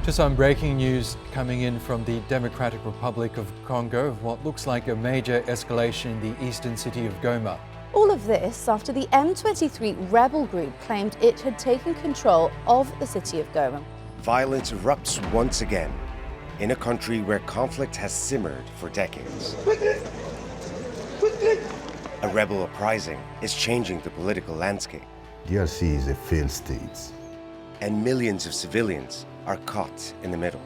To some breaking news coming in from the Democratic Republic of Congo, what looks like a major escalation in the eastern city of Goma. All of this after the M23 rebel group claimed it had taken control of the city of Goma. Violence erupts once again in a country where conflict has simmered for decades. A rebel uprising is changing the political landscape. DRC is a failed state. And millions of civilians are caught in the middle.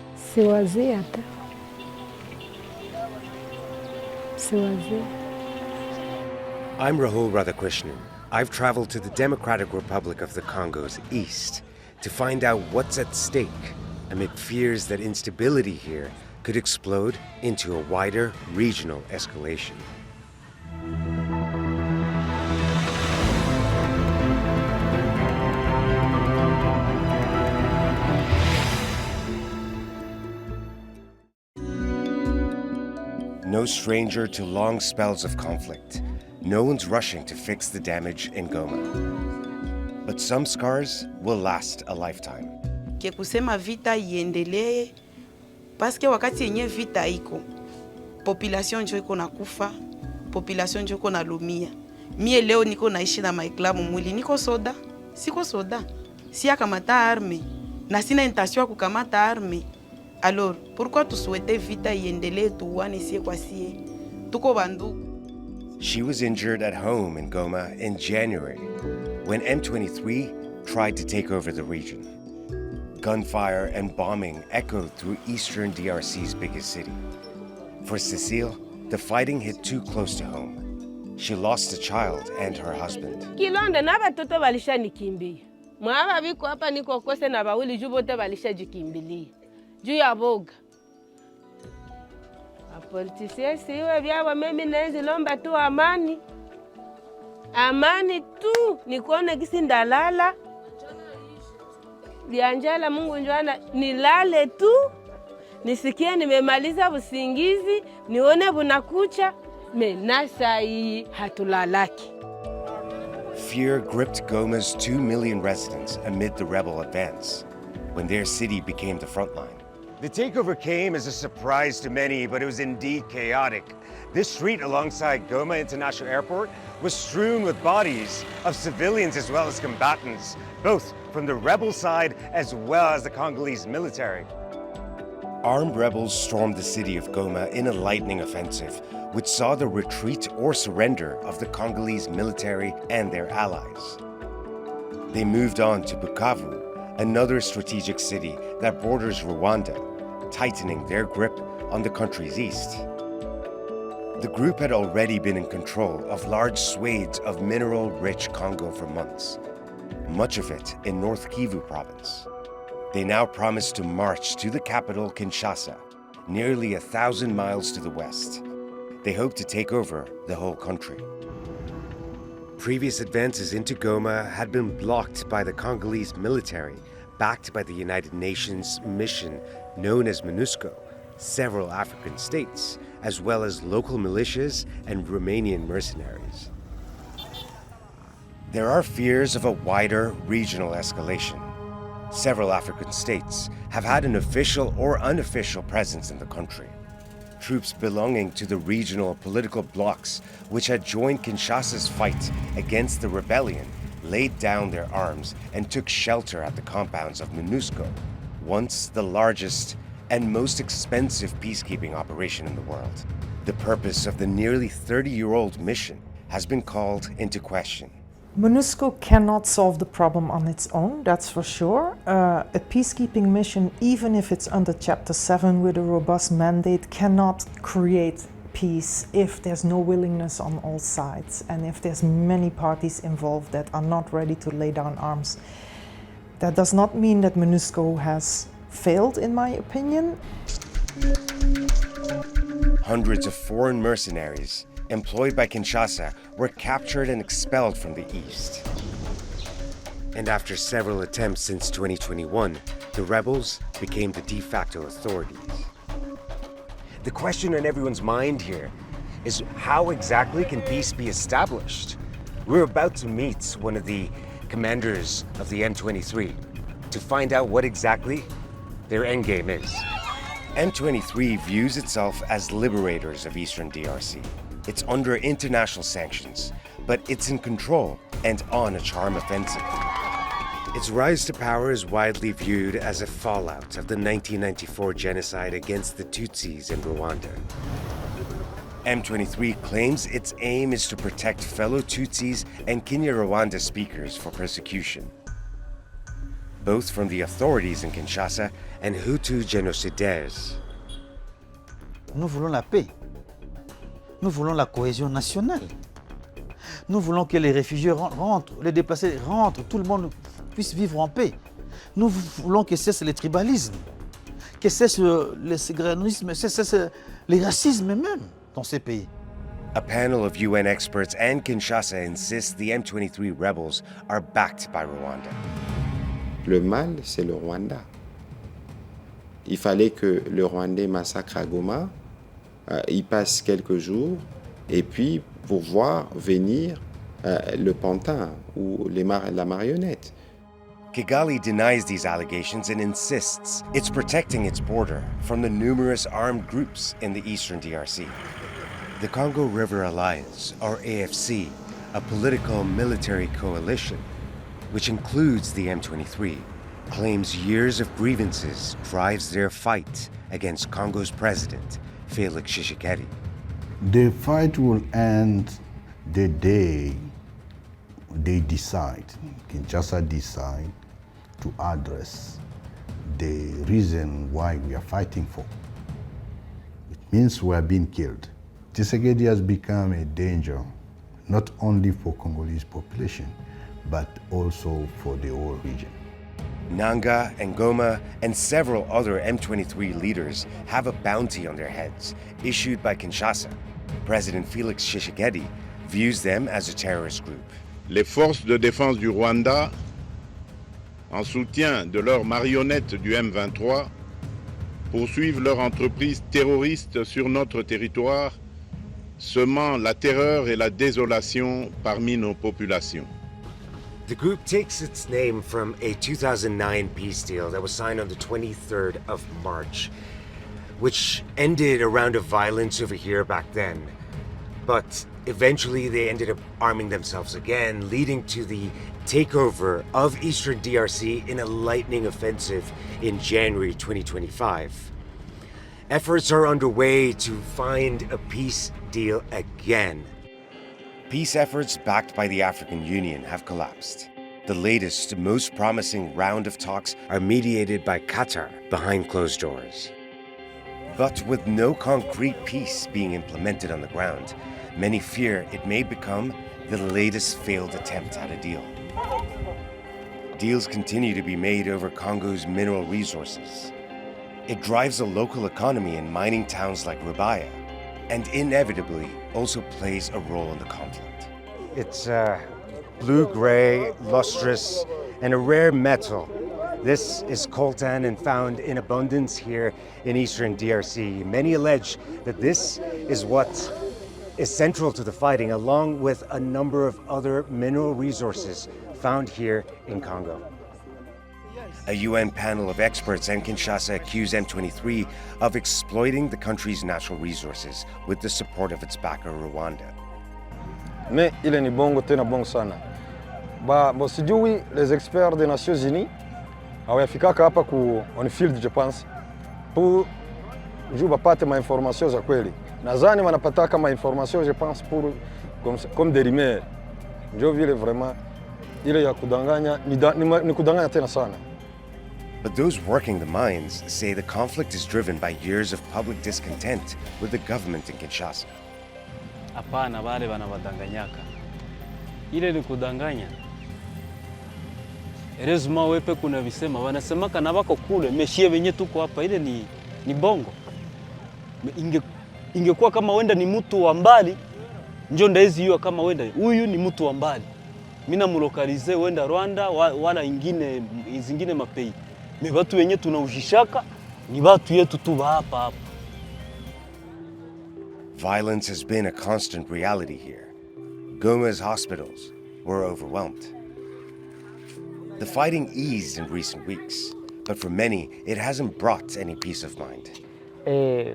I'm Rahul Radhakrishnan. I've traveled to the Democratic Republic of the Congo's east to find out what's at stake amid fears that instability here could explode into a wider regional escalation. No stranger to long spells of conflict, no one's rushing to fix the damage in Goma. But some scars will last a lifetime. Kusema vita iendelee, paske wakati yenye vita iko, population njo iko nakufa, population njo iko nalumia. Mie leo niko naishi na maiklamu mwili, niko soda, siko soda, siya kamata arme, na sina intention ya kukamata arme. Alors, pourquoi tu souhaitais vita iendelee tuwane sie kwa sie? Tuko bandugu. She was injured at home in Goma in January when M23 tried to take over the region. Gunfire and bombing echoed through Eastern DRC's biggest city. For Cecile, the fighting hit too close to home. She lost a child and her husband. Kilonda na batoto balishanikimbia. Mwaba biko hapa niko kose na bawili juu bote balishajikimbilia. Juu ya boga. Apolitisia siwe byabo mimi naenzi lomba tu amani. Amani tu nikuone kisi ndalala. Bianjala Mungu njwana nilale tu. Nisikie nimemaliza usingizi, nione bunakucha, menasa hii hatulalaki. Fear gripped Goma's 2 million residents amid the rebel advance, when their city became the front line. The takeover came as a surprise to many, but it was indeed chaotic. This street alongside Goma International Airport was strewn with bodies of civilians as well as combatants, both from the rebel side as well as the Congolese military. Armed rebels stormed the city of Goma in a lightning offensive, which saw the retreat or surrender of the Congolese military and their allies. They moved on to Bukavu, another strategic city that borders Rwanda, tightening their grip on the country's east. The group had already been in control of large swathes of mineral-rich Congo for months, much of it in North Kivu province. They now promised to march to the capital, Kinshasa, nearly 1,000 miles to the west. They hope to take over the whole country. Previous advances into Goma had been blocked by the Congolese military, backed by the United Nations mission known as MONUSCO, several African states, as well as local militias and Romanian mercenaries. There are fears of a wider regional escalation. Several African states have had an official or unofficial presence in the country. Troops belonging to the regional political blocs which had joined Kinshasa's fight against the rebellion laid down their arms and took shelter at the compounds of MONUSCO, once the largest and most expensive peacekeeping operation in the world. The purpose of the nearly 30-year-old mission has been called into question. MONUSCO cannot solve the problem on its own, that's for sure. A peacekeeping mission, even if it's under Chapter 7 with a robust mandate, cannot create peace if there's no willingness on all sides and if there's many parties involved that are not ready to lay down arms. That does not mean that MONUSCO has failed, in my opinion. Hundreds of foreign mercenaries employed by Kinshasa were captured and expelled from the east. And after several attempts since 2021, the rebels became the de facto authorities. The question on everyone's mind here is how exactly can peace be established? We're about to meet one of the commanders of the M23 to find out what exactly their endgame is. M23 views itself as liberators of Eastern DRC. It's under international sanctions, but it's in control and on a charm offensive. Its rise to power is widely viewed as a fallout of the 1994 genocide against the Tutsis in Rwanda. M23 claims its aim is to protect fellow Tutsis and Kinyarwanda speakers for persecution, both from the authorities in Kinshasa and Hutu génocidaires. Nous voulons la paix. Nous voulons la cohésion nationale. Nous voulons que les réfugiés rentrent, les déplacés rentrent, tout le monde puisse vivre en paix. Nous voulons que cesse le tribalisme, que cesse le ségréganisme, cesse le racisme même dans ces pays. A panel of UN experts and Kinshasa insists the M23 rebels are backed by Rwanda. Le mal, c'est le Rwanda. Il fallait que le Rwandais massacre à Goma, il passe quelques jours, et puis pour voir venir le pantin ou la marionnette. Kigali denies these allegations and insists it's protecting its border from the numerous armed groups in the Eastern DRC. The Congo River Alliance, or AFC, a political military coalition, which includes the M23, claims years of grievances drives their fight against Congo's president, Felix Tshisekedi. The fight will end the day they decide, Kinshasa decide, to address the reason why we are fighting for. It means we are being killed. Tshisekedi has become a danger, not only for Congolese population, but also for the whole region. Nanga and Goma and several other M23 leaders have a bounty on their heads, issued by Kinshasa. President Felix Tshisekedi views them as a terrorist group. Les forces de défense du Rwanda, en soutien de leurs marionnettes du M23, poursuivent leur entreprise terroriste sur notre territoire, semant la terreur et la désolation parmi nos populations. The group takes its name from a 2009 peace deal that was signed on the 23rd of March, which ended a round of violence over here back then. But eventually they ended up arming themselves again, leading to the takeover of Eastern DRC in a lightning offensive in January 2025. Efforts are underway to find a peace deal again. Peace efforts backed by the African Union have collapsed. The latest, most promising round of talks are mediated by Qatar behind closed doors. But with no concrete peace being implemented on the ground, many fear it may become the latest failed attempt at a deal. Deals continue to be made over Congo's mineral resources. It drives the local economy in mining towns like Rubaya, and inevitably also plays a role in the conflict. It's blue-gray, lustrous, and a rare metal. This is coltan and found in abundance here in Eastern DRC. Many allege that this is what is central to the fighting, along with a number of other mineral resources found here in Congo. A UN panel of experts and Kinshasa accuse M23 of exploiting the country's natural resources with the support of its backer, Rwanda. Mais ile ni bongo tena bongo sana. Sijui les experts des Nations Unies hawayafikaka hapa ku on field je pense pour juu bapate ma information za kweli. Nadhani wanapata ma information je pense pour comme des rumeurs. Ndio vile vraiment ile ya kudanganya ni kudanganya tena sana. But those working the mines say the conflict is driven by years of public discontent with the government in Kinshasa. Hapana, wale wanabadanganyaka. Ile ni kudanganya. Erezuma wepe kuna visema wanasemaka na wako kule meshie wenye tuko hapa, ile ni bongo. Ingekuwa kama wenda ni mtu wa mbali, njo ndaizi hiyo kama wenda huyu ni mtu wa mbali. Mina mulokalize wenda Rwanda wala zingine mapei. Me watu wenye tunaujishaka ni watu yetu tu hapa hapa. Violence has been a constant reality here. Goma's hospitals were overwhelmed. The fighting eased in recent weeks, But for many, it hasn't brought any peace of mind.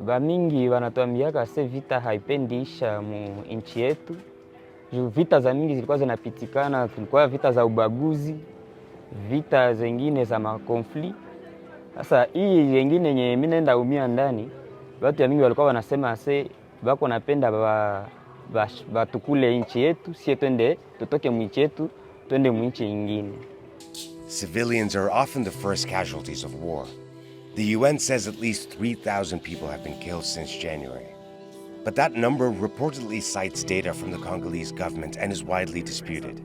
Bamingi wanatuambiaka se vita haipendisha mu nchi yetu. Vita za mingi zilikuwa zinapitikana, kulikuwa vita za ubaguzi, vita zingine za makonfli. Sasa hii nyingine yenye mimi naenda umia ndani, watu ya mingi walikuwa wanasema se bako napenda batukule nchi yetu, sie twende tutoke mu nchi yetu, twende mu nchi nyingine. Civilians are often the first casualties of war. The UN says at least 3,000 people have been killed since January. But that number reportedly cites data from the Congolese government and is widely disputed.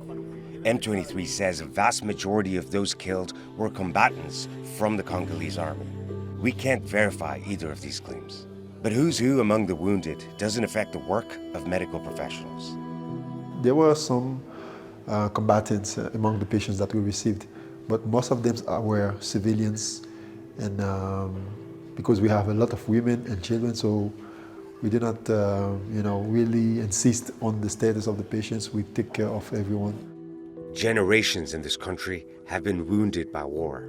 M23 says a vast majority of those killed were combatants from the Congolese army. We can't verify either of these claims. But who's who among the wounded doesn't affect the work of medical professionals. There were some combatants among the patients that we received, but most of them were civilians, and because we have a lot of women and children, so we did not really insist on the status of the patients. We take care of everyone. Generations in this country have been wounded by war.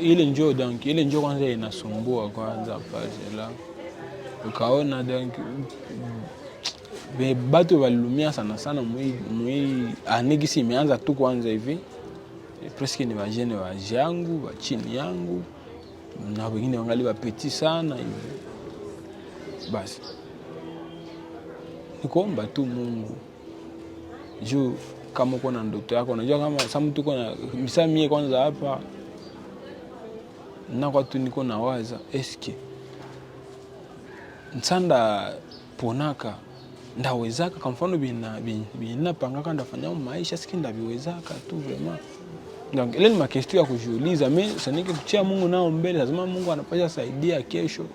Ile njoo kwanza inasumbua kwanza pale la ukaona batu walumia sana mwi anegisi imeanza tu kwanza hivi presque ni wajene wajangu wa chini yangu na wengine wangali wapeti sana hivi. Basi nikuomba tu Mungu juu kama uko na ndoto yako, unajua kama sasa mtu uko na msamie kwanza hapa na kwa tu niko na waza eske nsanda ponaka ndawezaka kwa mfano bina pangaka ndafanya maisha siki ndaviwezaka tu vraiment. Donc ile ni makestio ya kujiuliza, mimi sanike kuchia Mungu nao mbele, lazima Mungu anapasha saidia kesho.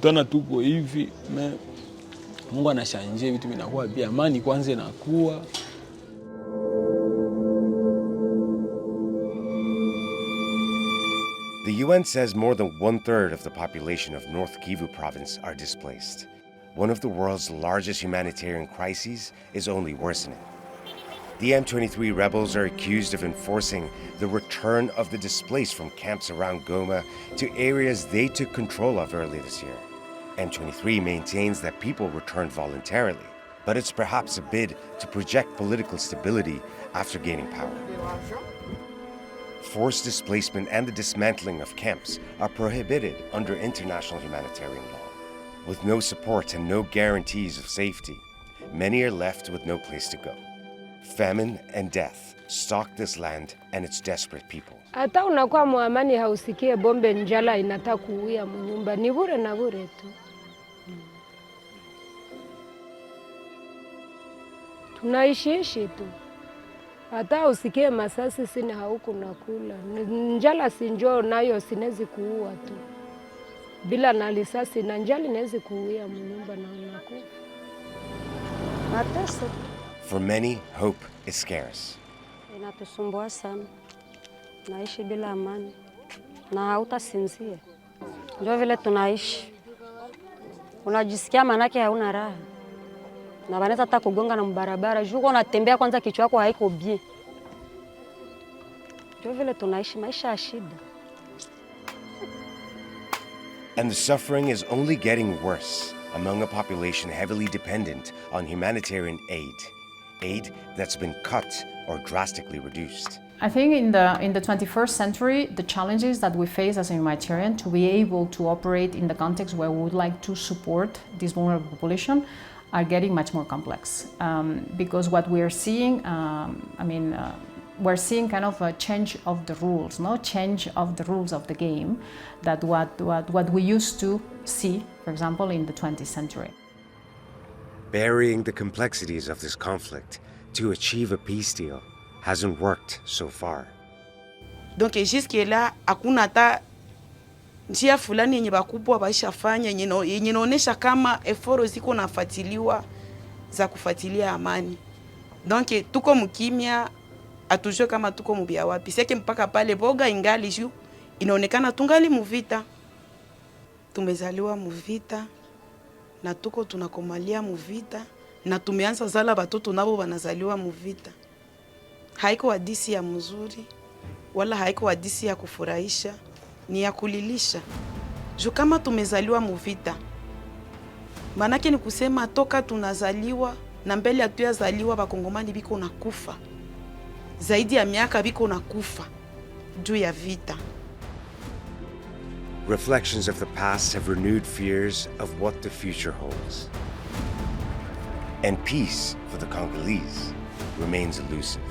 Tuna tuko hivi, Mungu anashanje vitu vinakuwa pia amani kwanza inakuwa. The UN says more than 1/3 of the population of North Kivu province are displaced. One of the world's largest humanitarian crises is only worsening. The M23 rebels are accused of enforcing the return of the displaced from camps around Goma to areas they took control of earlier this year. M23 maintains that people returned voluntarily, but it's perhaps a bid to project political stability after gaining power. Forced displacement and the dismantling of camps are prohibited under international humanitarian law. With no support and no guarantees of safety, many are left with no place to go. Famine and death stalk this land and its desperate people. Hata unakuwa muamani hausikie bombe njala inataka kuuya mnyumba, ni bure na bure tu. Tunaishi tu. Hata usikie masasi sina hauku nakula. Njala sinjo nayo sinezi kuua tu. Bila na risasi na njala inezi kuuya mnyumba na unakufa. Mateso. For many, hope is scarce. Inatusumbua sana. Naishi bila amani. Na hautasinzia. Ndio vile tunaishi. Unajisikia manake hauna raha. Na banaweza hata kugonga na mbarabara. Juu unatembea kwanza kichwa yako haiko bien. Ndio vile tunaishi maisha ya shida. And the suffering is only getting worse among a population heavily dependent on humanitarian aid that's been cut or drastically reduced. I think in the 21st century, the challenges that we face as a humanitarian to be able to operate in the context where we would like to support this vulnerable population are getting much more complex. Because what we are seeing, we're seeing kind of a change of the rules, no change of the rules of the game, that what we used to see, for example, in the 20th century. Burying the complexities of this conflict to achieve a peace deal hasn't worked so far. Donc jusqu'à là hakuna hata njia fulani yenye bakubwa baishafanya yenye inaonesha kama effort ziko nafuatiliwa za kufuatilia amani. Donc tuko mkimya, atujue kama tuko mubia wapi. Sike mpaka pale boga ingali juu inaonekana tungali muvita. Tumezaliwa muvita na tuko tunakomalia muvita na tumeanza zala batoto nabo banazaliwa muvita. haiko hadisi ya mzuri wala haiko hadisi ya kufurahisha, ni ya kulilisha. Juu kama tumezaliwa muvita, manake ni kusema toka tunazaliwa na mbele hatuyazaliwa bakongomani biko na kufa. Zaidi ya miaka biko na kufa juu ya vita. Reflections of the past have renewed fears of what the future holds. And peace for the Congolese remains elusive.